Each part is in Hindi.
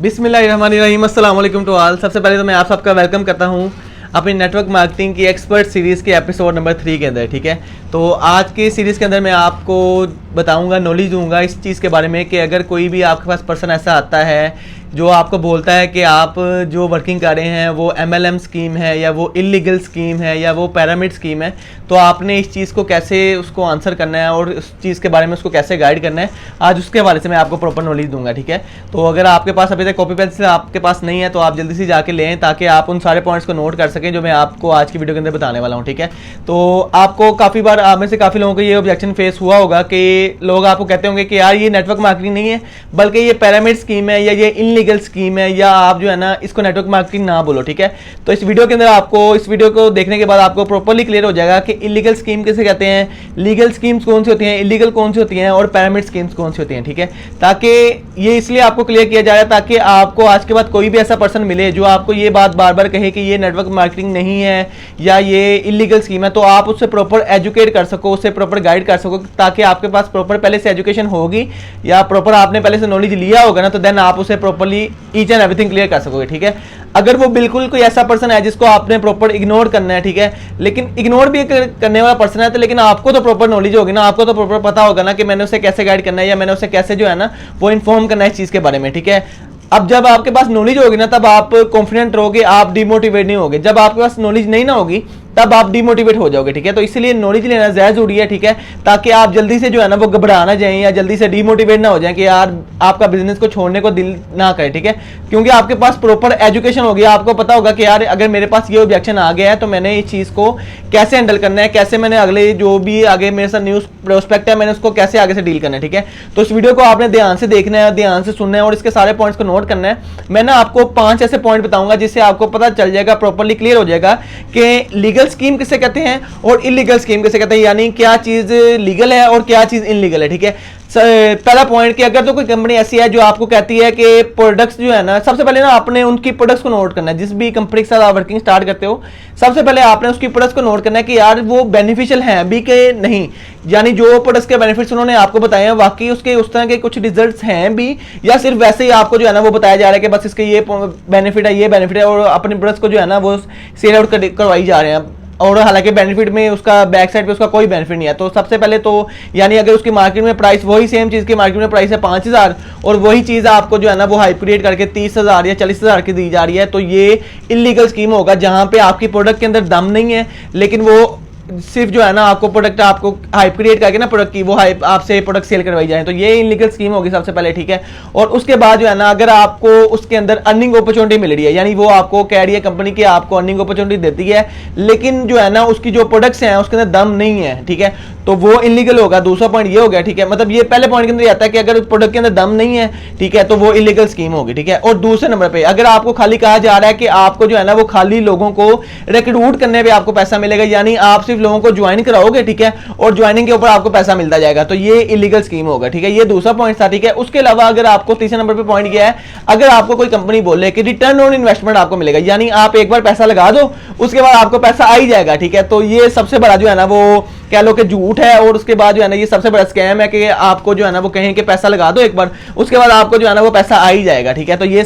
बिस्मिल्लाहिर्रहमानिर्रहीम, अस्सलाम वालेकुम टू ऑल। सबसे पहले तो मैं आप सबका वेलकम करता हूँ अपनी नेटवर्क मार्केटिंग की एक्सपर्ट सीरीज़ के एपिसोड नंबर 3 के अंदर। ठीक है, तो आज की सीरीज़ के अंदर मैं आपको बताऊंगा, नॉलेज दूंगा इस चीज़ के बारे में कि अगर कोई भी आपके पास पर्सन ऐसा आता है जो आपको बोलता है कि आप जो वर्किंग कर रहे हैं वो MLM स्कीम है या वो इलीगल स्कीम है या वो पिरामिड स्कीम है, तो आपने इस चीज़ को कैसे उसको आंसर करना है और उस चीज़ के बारे में उसको कैसे गाइड करना है, आज उसके हवाले से मैं आपको प्रॉपर नॉलेज दूंगा। ठीक है, तो अगर आपके पास अभी तक कॉपी पेंसिल आपके पास नहीं है तो आप जल्दी से जाके लें ताकि आप उन सारे पॉइंट्स को नोट कर सकें जो मैं आपको आज की वीडियो के अंदर बताने वाला हूँ। ठीक है, तो आपको काफ़ी बार आप में से काफ़ी लोगों को ये ऑब्जेक्शन फेस हुआ होगा कि लोग आपको कहते होंगे कि यार ये नेटवर्क मार्केटिंग नहीं है बल्कि ये पिरामिड स्कीम है या ये इलीगल स्कीम है, या आप जो है ना इसको नेटवर्क मार्केटिंग ना बोलो। ठीक है, तो इस वीडियो के अंदर आपको इस वीडियो को देखने के बाद आपको प्रॉपर्ली क्लियर हो जाएगा कि इलीगल स्कीम किसे कहते हैं, लीगल स्कीम्स कौन सी होती हैं, इलीगल कौन सी होती हैं और पिरामिड स्कीम्स कौन सी होती हैं। ठीक है, ताकि ये इसलिए आपको क्लियर किया जा रहा है ताकि आपको आज के बाद कोई भी ऐसा पर्सन मिले जो आपको ये बात बार बार कहे कि ये नेटवर्क मार्केटिंग नहीं है या ये इलीगल स्कीम है, तो आप उससे प्रॉपर एजुकेट कर सको, उससे प्रॉपर गाइड कर सको, ताकि आपके पास प्रॉपर पहले से एजुकेशन होगी या प्रॉपर आपने पहले से नॉलेज लिया होगा ना, तो देन आप उसे properly each and everything clear कर सकोगे। ठीक है, अगर वो बिल्कुल कोई ऐसा पर्सन है जिसको आपने प्रॉपर इग्नोर करना है, ठीक है, लेकिन इग्नोर भी करने वाला पर्सन है तो लेकिन आपको तो प्रॉपर नॉलेज होगी ना, आपको तो प्रॉपर पता होगा ना कि मैंने उसे कैसे गाइड करना है या मैंने उसे कैसे जो है ना वो इन्फॉर्म करना है इस चीज के बारे में। ठीक है, अब जब आपके पास नॉलेज होगी ना तब आप कॉन्फिडेंट रहोगे, आप डिमोटिवेट नहीं होगे। जब आपके पास नॉलेज नहीं ना होगी तब आप डिमोटिवेट हो जाओगे। ठीक है, तो इसलिए नॉलेज लेना ज़्यादा जरूरी है। ठीक है, ताकि आप जल्दी से जो है ना वो घबरा ना जाएं या जल्दी से डिमोटिवेट ना हो जाएं कि यार आपका बिजनेस को छोड़ने को दिल ना करे। ठीक है, क्योंकि आपके पास प्रॉपर एजुकेशन होगी, आपको पता होगा कि यार अगर मेरे पास ये ऑब्जेक्शन आ गया है तो मैंने इस चीज़ को कैसे हैंडल करना है, कैसे मैंने अगले जो भी आगे मेरे साथ न्यूज़ प्रोस्पेक्ट है मैंने उसको कैसे आगे से डील करना है। ठीक है, तो इस वीडियो को आपने ध्यान से देखना है, ध्यान से सुनना है और इसके सारे पॉइंट्स को नोट करना है। मैं ना आपको 5 ऐसे पॉइंट बताऊंगा जिससे आपको पता चल जाएगा, प्रॉपर्ली क्लियर हो जाएगा कि लीगल स्कीम किसे कहते हैं और इलीगल स्कीम किसे कहते हैं, यानी क्या चीज लीगल है और क्या चीज इनलीगल है। ठीक है, पहला पॉइंट कि अगर तो कोई कंपनी ऐसी है जो आपको कहती है कि प्रोडक्ट्स जो है ना, सबसे पहले ना आपने उनकी प्रोडक्ट्स को नोट करना है। जिस भी कंपनी के साथ आप वर्किंग स्टार्ट करते हो सबसे पहले आपने उसकी प्रोडक्ट्स को नोट करना है कि यार वो बेनिफिशियल हैं भी कि नहीं, यानी जो प्रोडक्ट्स के बेनिफिट्स उन्होंने आपको बताए हैं वाकई उसके उस तरह के कुछ रिजल्ट्स हैं भी, या सिर्फ वैसे ही आपको जो है ना वो बताया जा रहा है कि बस इसके ये बेनिफिट है, ये बेनिफिट है और अपने प्रोडक्ट्स को जो है ना वो सेल आउट करवाई जा रहे हैं और हालांकि बेनिफिट में उसका बैक साइड पे उसका कोई बेनिफिट नहीं है। तो सबसे पहले तो यानी अगर उसकी मार्केट में प्राइस वही सेम चीज़ की मार्केट में प्राइस है 5000 और वही चीज़ आपको जो है ना वो हाइप क्रिएट करके 30,000 या 40,000 की दी जा रही है, तो ये इलीगल स्कीम होगा जहां पे आपकी प्रोडक्ट के अंदर दम नहीं है, लेकिन वो सिर्फ जो है ना आपको प्रोडक्ट आपको हाइप क्रिएट करके ना प्रोडक्ट की वो हाइप आपसे प्रोडक्ट सेल करवाई जाए, तो ये इलीगल स्कीम होगी सबसे पहले। ठीक है, और उसके बाद जो है ना अगर आपको उसके अंदर अर्निंग अपॉर्चुनिटी मिल रही है, यानी वो आपको कह रही है कंपनी की आपको अर्निंग अपॉर्चुनिटी देती है लेकिन जो है ना उसकी जो प्रोडक्ट्स हैं उसके अंदर दम नहीं है, ठीक है, तो वो इलीगल होगा। दूसरा पॉइंट ये हो गया। ठीक है, मतलब ये पहले पॉइंट के अंदर आता है कि अगर प्रोडक्ट के अंदर दम नहीं है, ठीक है, तो वो इलीगल स्कीम होगी। ठीक है, और दूसरे नंबर पे अगर आपको खाली कहा जा रहा है कि आपको जो है ना वो खाली लोगों को रिक्रूट करने पे आपको पैसा मिलेगा, यानी आप सिर्फ लोगों को ज्वाइन कराओगे, ठीक है, और ज्वाइनिंग के ऊपर आपको पैसा मिलता जाएगा, तो ये इलीगल स्कीम होगा। ठीक है, ये दूसरा पॉइंट था। ठीक है, उसके अलावा अगर आपको तीसरे नंबर पे पॉइंट किया है, अगर आपको कोई कंपनी बोले कि रिटर्न ऑन इन्वेस्टमेंट आपको मिलेगा, यानी आप एक बार पैसा लगा दो उसके बाद आपको पैसा आ ही जाएगा। ठीक है, तो ये सबसे बड़ा जो है ना वो कह लो कि झूठ है और उसके बाद जो है ना ये सबसे बड़ा स्कैम है कि आपको जो है ना वो कहें कि पैसा लगा दो एक बार उसके बाद आपको जो है ना वो पैसा आ ही जाएगा। ठीक है, तो ये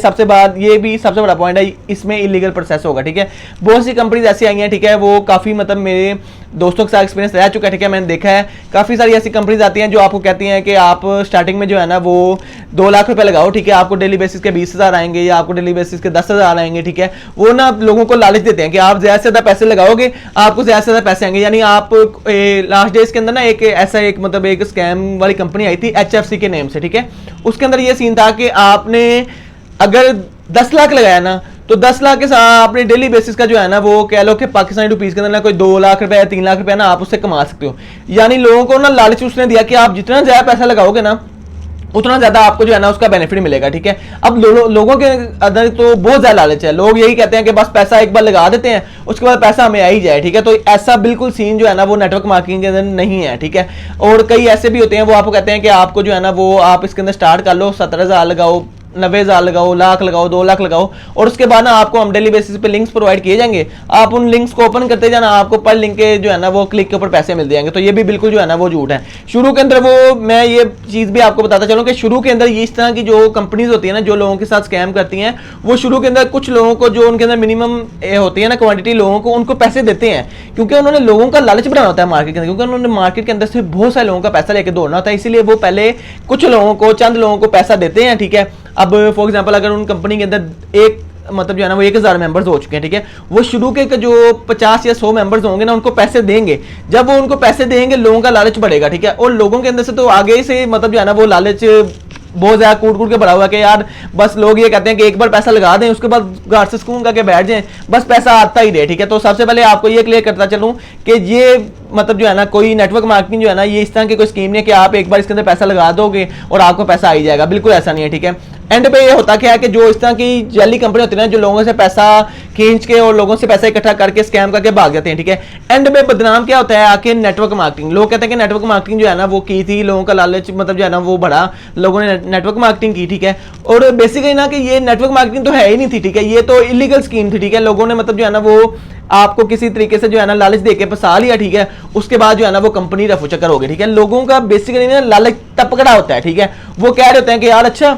ये भी सबसे बड़ा पॉइंट है, इसमें इलीगल प्रोसेस होगा। ठीक है, बहुत सी कंपनीज ऐसी आई हैं, ठीक है, वो काफ़ी मतलब मेरे दोस्तों के साथ एक्सपीरियंस रह चुका है। ठीक है, मैंने देखा है काफ़ी सारी ऐसी कंपनीज आती हैं जो आपको कहती हैं कि आप स्टार्टिंग में जो है ना वो 2 लाख रुपए लगाओ, ठीक है, आपको डेली बेसिस के 20,000 आएंगे या आपको डेली बेसिस के 10,000 आएंगे। ठीक है, वो ना लोगों को लालच देते हैं कि आप ज़्यादा से ज़्यादा पैसे लगाओगे आपको ज़्यादा से ज़्यादा पैसे आएंगे, यानी आप लास्ट डेज के अंदर ना एक ऐसा एक मतलब एक स्कैम वाली कंपनी आई थी HFC के नेम से। ठीक है, उसके अंदर ये सीन था कि आपने अगर 10 लाख लगाया ना तो 10 लाख के साथ आपने डेली बेसिस का जो है ना वो कह लो कि पाकिस्तानी रुपीस के अंदर ना कोई 2 लाख रुपए या 3 लाख रुपए ना आप उससे कमा सकते हो। यानी लोगों को ना लालच उसने दिया कि आप जितना ज्यादा पैसा लगाओगे ना उतना ज्यादा आपको जो है ना उसका बेनिफिट मिलेगा। ठीक है, अब लोगों के अंदर तो बहुत ज्यादा लालच है, लोग यही कहते हैं कि बस पैसा एक बार लगा देते हैं उसके बाद पैसा हमें आ ही जाए। ठीक है, तो ऐसा बिल्कुल सीन जो है ना वो नेटवर्क मार्केटिंग के अंदर नहीं है। ठीक है, और कई ऐसे भी होते हैं वो आपको कहते हैं कि आपको जो है ना वो आप इसके अंदर स्टार्ट कर लो, 17,000 लगाओ, 90,000 लगाओ, लाख लगाओ, 2 लाख लगाओ, और उसके बाद ना आपको हम डेली बेसिस पे लिंक्स प्रोवाइड किए जाएंगे। आप उन लिंक्स को ओपन करते जाना, आपको पर लिंक के जो है ना वो क्लिक के ऊपर पैसे मिल जाएंगे। तो ये भी बिल्कुल जो है ना वो झूठ है। शुरू के अंदर वो मैं ये चीज भी आपको बताता चलूं कि शुरू के अंदर ये इस तरह की जो कंपनीज होती है ना, जो लोगों के साथ स्कैम करती हैं, वो शुरू के अंदर कुछ लोगों को जो उनके अंदर मिनिमम होती है ना क्वांटिटी लोगों को, उनको पैसे देते हैं, क्योंकि उन्होंने लोगों का लालच बनाना होता है मार्केट के अंदर, क्योंकि उन्होंने मार्केट के अंदर से बहुत सारे लोगों का पैसा लेके दौड़ना होता है। इसीलिए वो पहले कुछ लोगों को, चंद लोगों को पैसा देते हैं, ठीक है। अब फॉर एग्जांपल अगर उन कंपनी के अंदर एक मतलब जो है ना वो 1000 मेंबर्स हो चुके हैं, ठीक है, वो शुरू के जो 50 या 100 मेंबर्स होंगे ना, उनको पैसे देंगे। जब वो उनको पैसे देंगे, लोगों का लालच बढ़ेगा, ठीक है, और लोगों के अंदर से तो आगे से मतलब जो है ना वो लालच बहुत ज्यादा कूट कूट के भरा हुआ कि यार बस लोग ये कहते हैं कि एक बार पैसा लगा दें, उसके बाद घर से सुकून करके बैठ जाएं, बस पैसा आता ही रहे, ठीक है। तो सबसे पहले आपको ये क्लियर करता चलूं कि ये मतलब जो है ना कोई नेटवर्क मार्केटिंग जो है ना, ये इस तरह की कोई स्कीम नहीं है कि आप एक बार इसके अंदर पैसा लगा दोगे और आपको पैसा आ ही जाएगा, बिल्कुल ऐसा नहीं है, ठीक है। एंड पे ये होता क्या है कि जो इस तरह की जैली कंपनी होती है ना, जो लोगों से पैसा खींच के और लोगों से पैसा इकट्ठा करके स्कैम करके भाग जाते हैं, ठीक है। एंड में बदनाम क्या होता है आके नेटवर्क मार्केटिंग। लोग कहते हैं कि नेटवर्क मार्केटिंग जो है ना वो की थी, लोगों का लालच मतलब जो है ना वो बढ़ा, लोगों ने नेटवर्क मार्केटिंग की, ठीक है। और बेसिकली ना कि ये नेटवर्क मार्केटिंग तो है ही नहीं थी, ठीक है, ये तो इलीगल स्कीम थी, ठीक है। लोगों ने मतलब जो है ना वो आपको किसी तरीके से जो है ना लालच देके फंसा लिया, ठीक है। उसके बाद जो है ना वो कंपनी रफू चक्कर हो गई, ठीक है। लोगों का बेसिकली ना लालच टपकड़ा होता है, ठीक है। वो कह रहे होते हैं कि यार अच्छा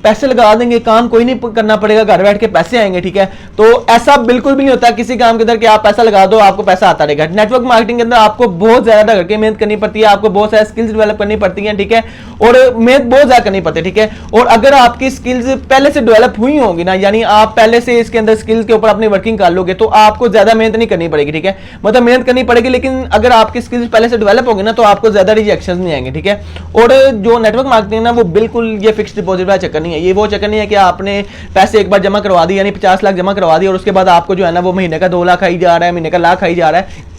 पैसे लगा देंगे, काम कोई नहीं करना पड़ेगा, घर बैठ के पैसे आएंगे, ठीक है। तो ऐसा बिल्कुल भी नहीं होता किसी काम के अंदर कि आप पैसा लगा दो आपको पैसा आता रहेगा। नेटवर्क मार्केटिंग के अंदर आपको बहुत ज्यादा करके मेहनत करनी पड़ती है, आपको बहुत सारे स्किल्स डेवलप करनी पड़ती हैं, ठीक है, और मेहनत बहुत ज्यादा करनी पड़ती है, ठीक है। और अगर आपकी स्किल्स पहले से डेवलप हुई होंगी ना, यानी आप पहले से इसके अंदर स्किल्स के ऊपर अपनी वर्किंग कर लोगे, तो आपको ज्यादा मेहनत नहीं करनी पड़ेगी, ठीक है। मतलब मेहनत करनी पड़ेगी, लेकिन अगर आपकी स्किल्स पहले से डेवलप होगी ना, तो आपको ज्यादा रिजेक्शन नहीं आएंगे, ठीक है। और जो नेटवर्क मार्केटिंग ना, वो बिल्कुल ये फिक्स डिपॉजिट वाला चक्कर नहीं है। ये वो चक्कर नहीं है कि आपने पैसे एक बार जमा करवा दी, यानी 50 लाख जमा करवा दी और उसके बाद आपको जो है ना वो महीने का 2 लाख आई जा रहा है, महीने का लाख आई जा रहा है।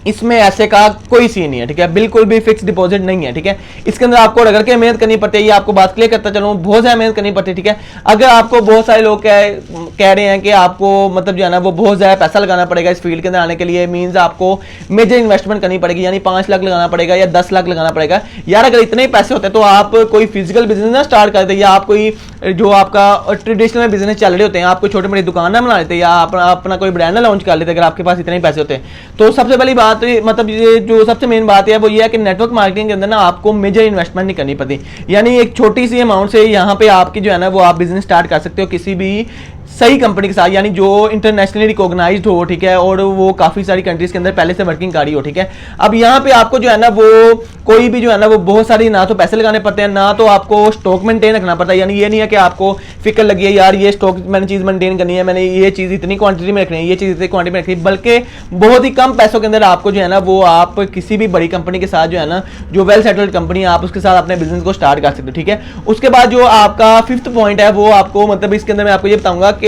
इसमें ऐसे का कोई सीन नहीं है, ठीक है, बिल्कुल भी फिक्स डिपॉजिट नहीं है, ठीक है। इसके अंदर आपको रगड़ के मेहनत करनी पड़ती है, ये आपको बात क्लियर करता चलूं, बहुत ज्यादा मेहनत करनी पड़ती है, ठीक है। अगर आपको बहुत सारे लोग कह रहे हैं कि आपको मतलब जो है ना वो बहुत ज्यादा पैसा लगाना पड़ेगा इस फील्ड के अंदर आने के लिए, मींस आपको मेजर इन्वेस्टमेंट करनी पड़ेगी, यानी 5 लाख लगाना पड़ेगा या 10 लाख लगाना पड़ेगा। यार अगर इतने ही पैसे होते तो आप कोई फिजिकल बिजनेस ना स्टार्ट करते, या आप कोई जो आपका ट्रेडिशनल बिजनेस चल रहे होते हैं, आप कोई छोटी मोटी दुकान ना बना लेते, या अपना कोई ब्रांड ना लॉन्च कर लेते, अगर आपके पास इतने ही पैसे होते। तो सबसे पहली बात मतलब ये जो सबसे मेन बात है वो ये है कि नेटवर्क मार्केटिंग के अंदर ना आपको मेजर इन्वेस्टमेंट नहीं करनी पड़ती, यानी एक छोटी सी अमाउंट से यहाँ पे आपकी जो है ना वो आप बिजनेस स्टार्ट कर सकते हो किसी भी सही कंपनी के साथ, यानी जो इंटरनेशनली रिकॉग्नाइज्ड हो, ठीक है, और वो काफी सारी कंट्रीज के अंदर पहले से वर्किंग कर रही हो, ठीक है। अब यहाँ पे आपको जो है ना वो कोई भी जो है ना वो बहुत सारी ना तो पैसे लगाने पड़ते हैं, ना तो आपको स्टॉक मेंटेन रखना पड़ता है। यानी ये नहीं है कि आपको फिक्र लगी है यार ये स्टॉक मैंने चीज मेंटेन करनी है, मैंने ये चीज इतनी क्वांटिटी में रखनी है, ये चीज इतनी क्वांटिटी में रखनी है, बल्कि बहुत ही कम पैसों के अंदर आपको जो है ना वो आप किसी भी बड़ी कंपनी के साथ जो है ना जो वेल सेटल्ड कंपनी है, आप उसके साथ अपने बिजनेस को स्टार्ट कर सकते हो, ठीक है। उसके बाद जो आपका 5th पॉइंट है वो आपको मतलब इसके अंदर मैं आपको ये बताऊंगा कि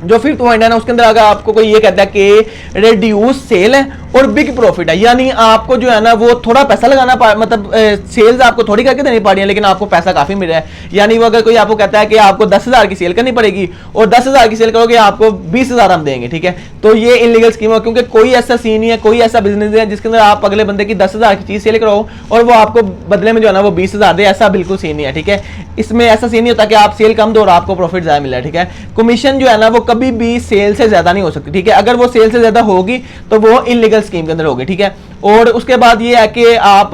जो 5th पॉइंट है ना उसके अंदर अगर आपको कोई ये कहता है कि रिड्यूस सेल है और बिग प्रॉफिट है, यानी आपको जो है ना वो थोड़ा पैसा लगाना मतलब सेल्स आपको थोड़ी करके देनी पड़ रही है, लेकिन आपको पैसा काफी मिल रहा है। यानी वो अगर कोई आपको कहता है कि आपको 10,000 की सेल करनी पड़ेगी और 10,000 की सेल करोगे आपको 20,000 हम देंगे, ठीक है, तो ये इलीगल स्कीम है, क्योंकि कोई ऐसा सीन नहीं है, कोई ऐसा बिजनेस है जिसके अंदर आप अगले बंदे की 10,000 की चीज सेल करो और वो आपको बदले में जो है ना वो 20,000 दे, ऐसा बिल्कुल सीन नहीं है, ठीक है। इसमें ऐसा सीन नहीं होता कि आप सेल कम दो और आपको प्रॉफिट ज्यादा मिला है, ठीक है। कमीशन जो है ना वो कभी भी सेल से ज्यादा नहीं हो सकती, ठीक है। अगर वो सेल से ज्यादा होगी तो वो इलीगल स्कीम के अंदर होगी, ठीक है। और उसके बाद ये है कि आप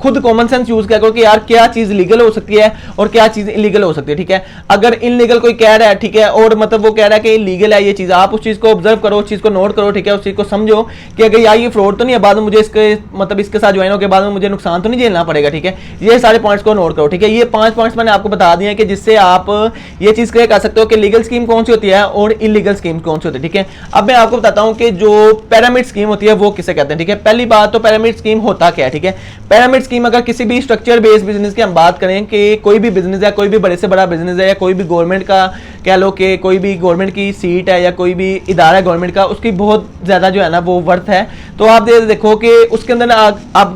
खुद कॉमन सेंस यूज किया करो कि यार क्या चीज लीगल हो सकती है और क्या चीज इलीगल हो सकती है, ठीक है। अगर इनलीगल कोई कह रहा है, ठीक है, और मतलब वो कह रहा है कि लीगल है ये चीज, आप उस चीज को ऑब्जर्व करो, उस चीज को नोट करो, ठीक है, उस चीज को समझो कि अगर यार ये फ्रॉड तो नहीं है, बाद में मुझे इसके मतलब इसके साथ ज्वाइन होकर बाद में मुझे नुकसान तो नहीं झेलना पड़ेगा, ठीक है। ये सारे पॉइंट्स को नोट करो, ठीक है। ये 5 पॉइंट्स मैंने आपको बता दिए हैं कि जिससे आप ये चीज क्लियर कर सकते हो कि लीगल स्कीम कौन सी होती है और इलीगल स्कीम कौन सी होती है, ठीक है। अब मैं आपको बताता हूं कि जो पिरामिड स्कीम होती है वो किसे कहते हैं, ठीक है। पहली बात तो पिरामिड स्कीम होता क्या है, ठीक है। पिरामिड स्कीम अगर किसी भी स्ट्रक्चर बेस्ड बिजनेस की हम बात करें कि कोई भी बिजनेस है, कोई भी बड़े से बड़ा बिजनेस है, या कोई भी गवर्नमेंट का कह लो कि कोई भी गवर्नमेंट की सीट है या कोई भी इदारा है गवर्नमेंट का, उसकी बहुत ज्यादा जो है ना वो वर्थ है, तो आप देखो कि उसके अंदर आप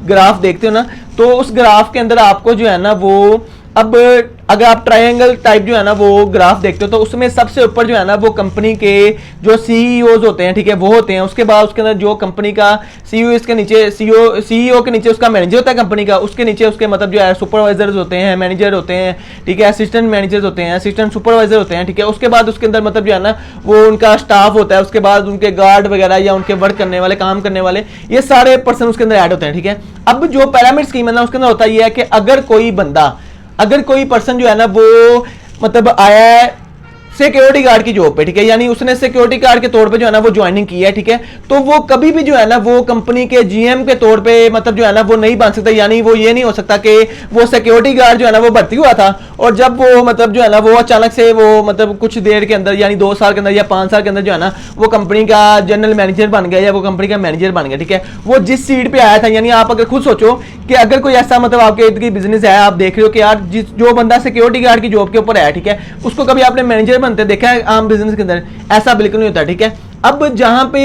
ग्राफ देखते हो ना, तो उस ग्राफ के अंदर आपको जो है ना वो अब अगर आप ट्रायंगल टाइप जो है ना वो ग्राफ देखते हो तो उसमें सबसे ऊपर जो है ना वो कंपनी के जो सीईओज होते हैं, ठीक है, वो होते हैं। उसके बाद उसके अंदर जो कंपनी का सीईओ, इसके नीचे सीईओ के नीचे उसका मैनेजर होता है कंपनी का, उसके नीचे उसके मतलब जो है सुपरवाइजर्स होते हैं, मैनेजर होते हैं, ठीक है, असिस्टेंट मैनेजर्स होते हैं, असिस्टेंट सुपरवाइजर होते हैं, ठीक है। उसके बाद उसके अंदर मतलब जो है ना वो उनका स्टाफ होता है, उसके बाद उनके गार्ड वगैरह या उनके वर्क करने वाले, काम करने वाले, ये सारे पर्सन उसके अंदर ऐड होते हैं, ठीक है। अब जो पिरामिड स्कीम है ना उसके अंदर होता है ये है कि अगर कोई पर्सन जो है ना वो मतलब आया है सिक्योरिटी गार्ड की जॉब पे, ठीक है, यानी उसने सिक्योरिटी गार्ड के तौर पे जो है ना वो ज्वाइनिंग की है, ठीक है, तो वो कभी भी जो है ना वो कंपनी के जीएम के तौर पे मतलब जो है ना वो नहीं बन सकता। यानी वो ये नहीं हो सकता कि वो सिक्योरिटी गार्ड जो है ना वो भर्ती हुआ था और जब वो मतलब जो है ना वो अचानक से वो मतलब कुछ देर के अंदर यानी 2 साल के अंदर या 5 साल के अंदर जो है ना वो कंपनी का जनरल मैनेजर बन गया या वो कंपनी का मैनेजर बन गया, ठीक है। वो जिस सीट पे आया था, यानी आप अगर खुद सोचो कि अगर कोई ऐसा मतलब आपके इर्द गिर्द बिजनेस है, आप देख रहे हो कि यार जो बंदा सिक्योरिटी गार्ड की जॉब के ऊपर है, ठीक है, उसको कभी आपने मैनेजर बनते देखा है आम बिजनेस के अंदर? ऐसा बिल्कुल नहीं होता, ठीक है। अब जहां पे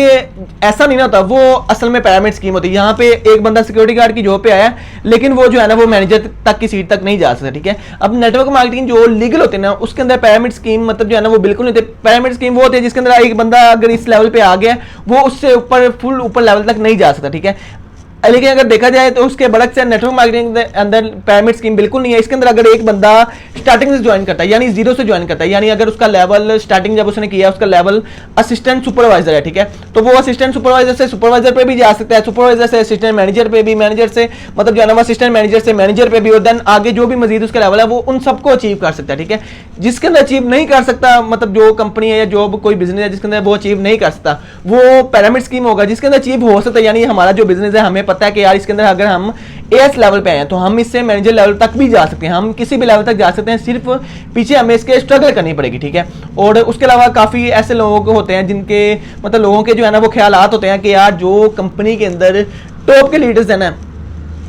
ऐसा नहीं होता वो असल में पिरामिड स्कीम होती है। यहाँ पे एक बंदा सिक्योरिटी गार्ड की जॉब पे आया लेकिन वो जो है ना वो मैनेजर तक की सीट तक नहीं जा सकता, ठीक है। अब नेटवर्क मार्केटिंग जो लीगल होते हैं ना उसके अंदर पिरामिड स्कीम मतलब जो है ना वो बिल्कुल नहीं होते। पिरामिड स्कीम वो होती है जिसके अंदर एक बंदा अगर इस लेवल पे आ गया वो उससे ऊपर फुल ऊपर लेवल तक नहीं जा सकता, ठीक है। लेकिन अगर देखा जाए तो उसके बड़क से नेटवर्क मार्केटिंग के अंदर पिरामिड स्कीम बिल्कुल नहीं है। इसके अंदर अगर एक बंदा स्टार्टिंग से ज्वाइन करता है यानी जीरो से ज्वाइन करता है, यानी अगर उसका लेवल स्टार्टिंग जब उसने किया उसका लेवल असिस्टेंट सुपरवाइजर है, ठीक है, तो वो असिस्टेंट सुपरवाइजर से सुपरवाइजर पे भी जा सकता है, सुपरवाइजर से असिस्टेंट मैनेजर पे भी, मैनेजर से मतलब जो है ना असिस्टेंट मैनेजर से मैनेजर पे भी, और देन आगे जो भी मजीद उसका लेवल है वो उन सबको अचीव कर सकता है, ठीक है। जिसके अंदर अचीव नहीं कर सकता मतलब जो कंपनी है या जो कोई बिजनेस है जिसके अंदर वो अचीव नहीं कर सकता वो पिरामिड स्कीम होगा। जिसके अंदर अचीव हो सकता है यानी हमारा जो बिजनेस है हमें पता है कि यार इसके अंदर अगर हम एएस लेवल पे हैं तो हम इससे मैनेजर लेवल तक भी जा सकते हैं, हम किसी भी लेवल तक जा सकते हैं, सिर्फ पीछे हमें इसके स्ट्रगल करनी पड़ेगी, ठीक है। और उसके अलावा काफी ऐसे लोग होते हैं जिनके मतलब लोगों के जो है ना वो ख्यालात होते हैं कि यार जो कंपनी के अंदर टॉप के लीडर्स हैं ना,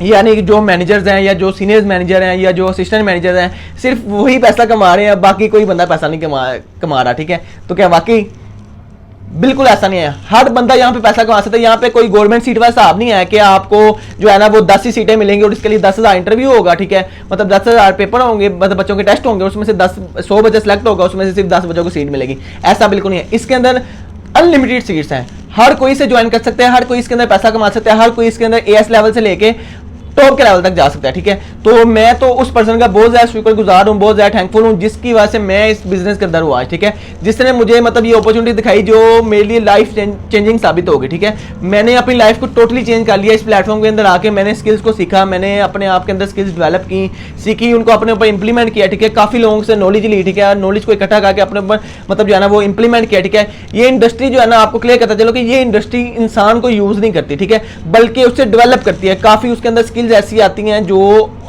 यानी जो मैनेजर्स हैं या जो सीनियर मैनेजर हैं या जो असिस्टेंट मैनेजर हैं सिर्फ वही पैसा कमा रहे हैं, बाकी कोई बंदा पैसा नहीं कमा रहा, ठीक है। तो क्या वाकई? बिल्कुल ऐसा नहीं है। हर बंदा यहाँ पे पैसा कमा सकता है। यहाँ पे कोई गवर्नमेंट सीट वाला हिसाब नहीं है कि आपको जो है ना वो 10 ही सीटें मिलेंगी और इसके लिए 10,000 इंटरव्यू होगा, ठीक है, मतलब 10,000 पेपर होंगे, मतलब बच्चों के टेस्ट होंगे, उसमें से 100 बच्चे सेलेक्ट होगा, उसमें से सिर्फ 10 बच्चों को सीट मिलेगी। ऐसा बिल्कुल नहीं है। इसके अंदर अनलिमिटेड सीट्स हैं, हर कोई से ज्वाइन कर सकते हैं, हर कोई इसके अंदर पैसा कमा सकता है, हर कोई इसके अंदर एएस लेवल से लेके टॉप के लेवल तक जा सकता है, ठीक है। तो मैं तो उस पर्सन का बहुत ज्यादा शुक्रगुजार हूँ, बहुत ज्यादा थैंकफुल हूँ जिसकी वजह से मैं इस बिजनेस के अंदर हूँ आज, ठीक है, जिसने मुझे मतलब ये अपॉर्चुनिटी दिखाई जो मेरे लिए लाइफ चेंजिंग साबित होगी, ठीक है। मैंने अपनी लाइफ को टोटली चेंज कर लिया इस प्लेटफॉर्म के अंदर आके। मैंने स्किल्स को सीखा, मैंने अपने आप के अंदर स्किल्स डेवलप की, सीखी, उनको अपने ऊपर इंप्लीमेंट किया, ठीक है। काफी लोगों से नॉलेज ली, ठीक है, नॉलेज को इकट्ठा करके अपने ऊपर मतलब जो है ना वो इंप्लीमेंट किया, ठीक है। ये इंडस्ट्री जो है ना आपको क्लियर करता चलो कि ये इंडस्ट्री इंसान को यूज नहीं करती, ठीक है, बल्कि उससे डेवलप करती है। काफी उसके अंदर स्किल्स ऐसी आती हैं जो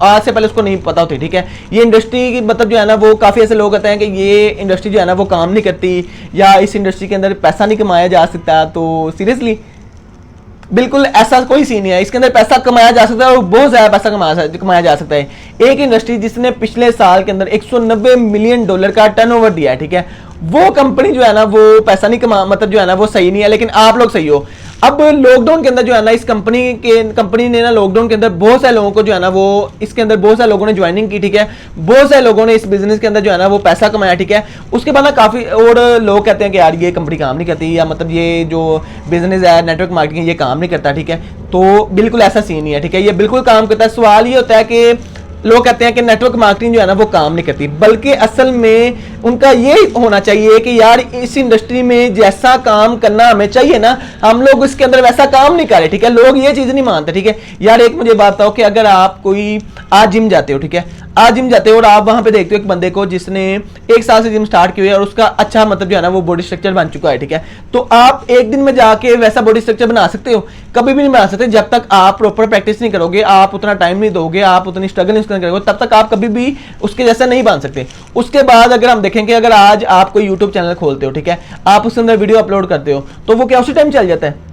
आज से पहले उसको नहीं पता होती, ठीक है। ये इंडस्ट्री मतलब जो है ना वो काफी ऐसे लोग कहते हैं कि ये इंडस्ट्री जो है ना वो काम नहीं करती या इस इंडस्ट्री के अंदर पैसा नहीं कमाया जा सकता। तो सीरियसली बिल्कुल ऐसा कोई सीन नहीं है। इसके अंदर पैसा कमाया जा सकता है और बहुत ज्यादा पैसा कमाया जा सकता है। एक इंडस्ट्री जिसने पिछले साल के अंदर $190 मिलियन का टर्नओवर दिया है, ठीक है, वो कंपनी जो है ना वो पैसा नहीं कमा मतलब जो है ना वो सही नहीं है, लेकिन आप लोग सही हो। अब लॉकडाउन के अंदर जो है ना इस कंपनी ने ना लॉकडाउन के अंदर बहुत सारे लोगों को जो है ना वो इसके अंदर बहुत सारे लोगों ने ज्वाइनिंग की, ठीक है, बहुत सारे लोगों ने इस बिजनेस के अंदर जो है ना वो पैसा कमाया, ठीक है। उसके बाद ना काफी और लोग कहते हैं कि यार ये कंपनी काम नहीं करती या मतलब ये जो बिजनेस है नेटवर्क मार्केटिंग ये काम नहीं करता, ठीक है। तो बिल्कुल ऐसा सीन नहीं है, ठीक है, ये बिल्कुल काम करता है। सवाल ये होता है कि लोग कहते हैं कि नेटवर्क मार्केटिंग जो है ना वो काम नहीं करती, बल्कि असल में उनका ये होना चाहिए कि यार इस इंडस्ट्री में जैसा काम करना हमें चाहिए ना हम लोग इसके अंदर वैसा काम नहीं कर रहे, ठीक है। लोग ये चीज नहीं मानते, ठीक है। यार एक मुझे बात बताओ कि अगर आप कोई आज जिम जाते हो, ठीक है, आज जिम जाते हो और आप वहां पे देखते हो एक बंदे को जिसने 1 साल से जिम स्टार्ट की हुई है और उसका अच्छा मतलब जो है ना वो बॉडी स्ट्रक्चर बन चुका है, ठीक है, तो आप एक दिन में जाके वैसा बॉडी स्ट्रक्चर बना सकते हो? कभी भी नहीं बना सकते। जब तक आप प्रॉपर प्रैक्टिस नहीं करोगे, आप उतना टाइम नहीं दोगे, आप उतनी स्ट्रगल नहीं करोगे, तब तक आप कभी भी उसके जैसा नहीं बन सकते। उसके बाद अगर हम देखेंगे अगर आज आप कोई यूट्यूब चैनल खोलते हो, ठीक है, आप उसके अंदर वीडियो अपलोड करते हो तो वो क्या उसी टाइम चल जाता है?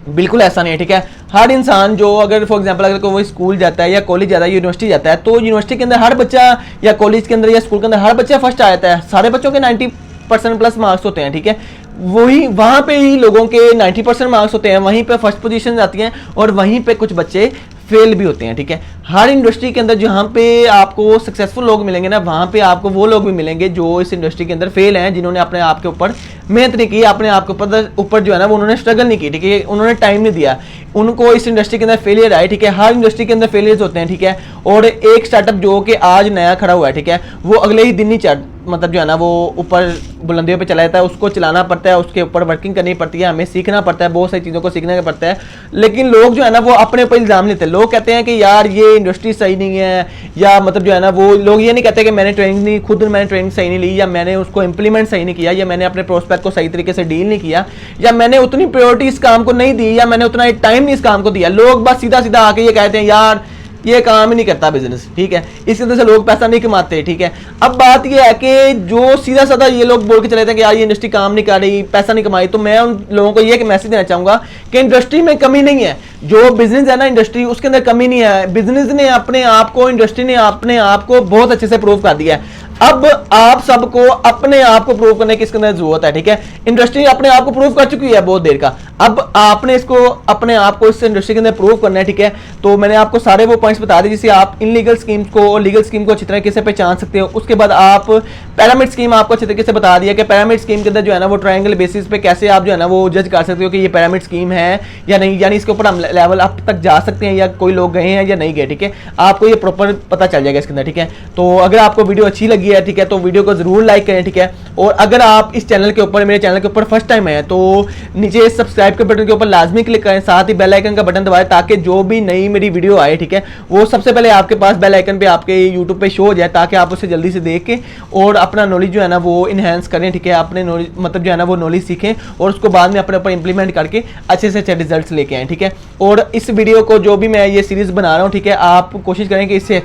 बिल्कुल ऐसा नहीं है, ठीक है। हर इंसान जो अगर फॉर एग्जांपल अगर कोई स्कूल जाता है या कॉलेज जाता है, यूनिवर्सिटी जाता है, तो यूनिवर्सिटी के अंदर हर बच्चा या कॉलेज के अंदर या स्कूल के अंदर हर बच्चा फर्स्ट आ जाता है। सारे बच्चों के 90% प्लस मार्क्स होते हैं, ठीक है, वही वहां पे ही लोगों के 90% मार्क्स होते हैं, वहीं पे फर्स्ट पोजीशन आती हैं और वहीं पे कुछ बच्चे फेल भी होते हैं, ठीक है। हर इंडस्ट्री के अंदर जहाँ पे आपको सक्सेसफुल लोग मिलेंगे ना, वहाँ पे आपको वो लोग भी मिलेंगे जो इस इंडस्ट्री के अंदर फेल हैं, जिन्होंने अपने आप के ऊपर मेहनत नहीं की, अपने आप के ऊपर जो है ना वो उन्होंने स्ट्रगल नहीं की, ठीक है, उन्होंने टाइम नहीं दिया, उनको इस इंडस्ट्री के अंदर फेलियर आए, ठीक है। हर इंडस्ट्री के अंदर फेलियर्स होते हैं, ठीक है। और एक स्टार्टअप जो कि आज नया खड़ा हुआ है, ठीक है, वो अगले ही दिन ही मतलब जो है ना वो ऊपर बुलंदियों पे चला जाता है, उसको चलाना पड़ता है, उसके ऊपर वर्किंग करनी पड़ती है, हमें सीखना पड़ता है, बहुत सारी चीज़ों को सीखना पड़ता है। लेकिन लोग जो है ना वो अपने ऊपर इल्ज़ाम लेते हैं, लोग कहते हैं कि यार ये इंडस्ट्री सही नहीं है, या मतलब जो है ना वो लोग ये नहीं कहते कि मैंने ट्रेनिंग सही नहीं ली, या मैंने उसको इंप्लीमेंट सही नहीं किया, या मैंने अपने प्रोस्पेक्ट को सही तरीके से डील नहीं किया, या मैंने उतनी प्रायोरिटी इस काम को नहीं दी, या मैंने उतना टाइम नहीं इस काम को दिया। लोग बस सीधा सीधा आके ये कहते हैं यार ये काम ही नहीं करता बिजनेस, ठीक है, इसकी वजह से लोग पैसा नहीं कमाते, ठीक है। अब बात ये है कि जो सीधा साधा ये लोग बोल के चले थे कि यार ये इंडस्ट्री काम नहीं कर रही, पैसा नहीं कमाई, तो मैं उन लोगों को ये मैसेज देना चाहूंगा कि इंडस्ट्री में कमी नहीं है, जो बिजनेस है ना इंडस्ट्री, उसके अंदर कमी नहीं है। बिजनेस ने अपने आप को, इंडस्ट्री ने अपने आप को बहुत अच्छे से प्रूव कर दिया है। अब आप सबको अपने आप को प्रूव करने की इसके अंदर जरूरत है, ठीक है। इंडस्ट्री अपने आप को प्रूव कर चुकी है बहुत देर का, अब आपने इसको अपने आप को इस इंडस्ट्री के अंदर प्रूव करना है, ठीक है। तो मैंने आपको सारे वो पॉइंट्स बता दिए जिससे आप इनलीगल स्कीम्स को और लीगल स्कीम को अच्छी तरीके से पहचान सकते हो। उसके बाद आप पैरामिड स्कीम आपको अच्छे तरीके से बता दिया कि पैरामिड स्कीम के अंदर जो है ना वो ट्रायंगल बेसिस पे कैसे आप जो है ना वो जज कर सकते हो कि ये पैरामिड स्कीम है या नहीं, यानी इसके ऊपर हम लेवल अप तक जा सकते हैं, या कोई लोग गए हैं या नहीं गए, ठीक है। आपको ये प्रॉपर पता चल जाएगा इसके अंदर, ठीक है। तो अगर आपको वीडियो अच्छी लगी है, ठीक है, तो वीडियो को जरूर लाइक करें, ठीक है। और अगर आप इस चैनल के ऊपर, मेरे चैनल के ऊपर फर्स्ट टाइम है, तो नीचे सब्सक्राइब के बटन के ऊपर लाजमी क्लिक करें, साथ ही बेल आइकन का बटन दबाएं ताकि जो भी नई मेरी वीडियो आए, ठीक है, वो सबसे पहले आपके पास बेल आइकन पे आपके यूट्यूब पे शो हो जाए, ताकि आप उसे जल्दी से देख के और अपना नॉलेज जो है ना वो इनहेंस करें, ठीक है। अपने नॉलेज मतलब जो है ना वो नॉलेज सीखें और उसको बाद में अपने ऊपर इंप्लीमेंट करके अच्छे से अच्छे रिजल्ट्स लेके आएँ, ठीक है। और इस वीडियो को जो भी मैं ये सीरीज बना रहा हूँ, ठीक है, आप कोशिश करें कि इससे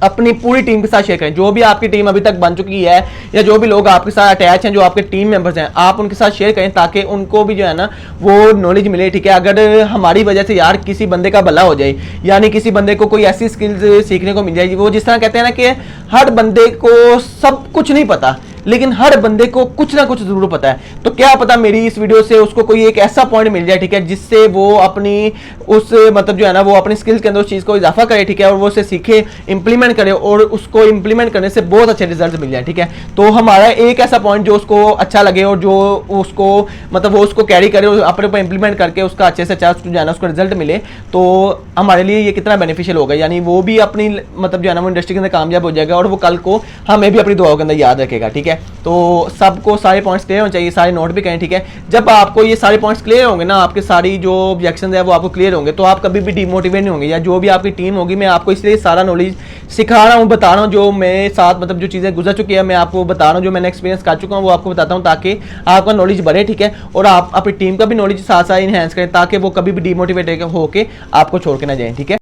अपनी पूरी टीम के साथ शेयर करें। जो भी आपकी टीम अभी तक बन चुकी है या जो भी लोग आपके साथ अटैच हैं, जो आपके टीम मेंबर्स हैं, आप उनके साथ शेयर करें ताकि उनको भी जो है ना वो नॉलेज मिले, ठीक है। अगर हमारी वजह से यार किसी बंदे का भला हो जाए, यानी किसी बंदे को कोई ऐसी स्किल्स सीखने को मिल जाएगी, वो जिस तरह कहते हैं ना कि हर बंदे को सब कुछ नहीं पता, लेकिन हर बंदे को कुछ ना कुछ जरूर पता है, तो क्या पता मेरी इस वीडियो से उसको कोई एक ऐसा पॉइंट मिल जाए, ठीक है, जिससे वो अपनी उस मतलब जो है ना वो अपनी स्किल्स के अंदर उस चीज़ को इजाफा करे, ठीक है, और वो उसे सीखे, इंप्लीमेंट करे और उसको इंप्लीमेंट करने से बहुत अच्छे रिजल्ट मिल जाए, ठीक है। तो हमारा एक ऐसा पॉइंट जो उसको अच्छा लगे और जो उसको मतलब वो उसको कैरी करे और अपने ऊपर इंप्लीमेंट करके उसका अच्छे से अच्छा जो है ना उसको रिजल्ट मिले, तो हमारे लिए ये कितना बेनिफिशियल होगा, यानी वो भी अपनी मतलब जो है ना वो इंडस्ट्री के अंदर कामयाब हो जाएगा और वो कल को हमें भी अपनी दुआओं के अंदर याद रखेगा, ठीक है। तो सबको सारे पॉइंट्स क्लियर होने चाहिए, सारे नोट भी करें, ठीक है। जब आपको ये सारे पॉइंट्स क्लियर होंगे ना, आपके सारी जो ऑब्जेक्शन है वो आपको क्लियर होंगे, तो आप कभी भी डिमोटिवेट नहीं होंगे, या जो भी आपकी टीम होगी, मैं आपको इसलिए सारा नॉलेज सिखा रहा हूँ, बता रहा हूँ, जो मेरे साथ मतलब जो चीज़ें गुजर चुकी है मैं आपको बता रहा हूँ, जो मैंने एक्सपीरियंस कर चुका हूँ वो आपको बताता हूँ, ताकि आपका नॉलेज बढ़े, ठीक है। और आप अपनी टीम का भी नॉलेज साथ साथ इनहेंस करें ताकि वो कभी भी डिमोटिवेट होकर आपको छोड़ के ना जाए, ठीक है।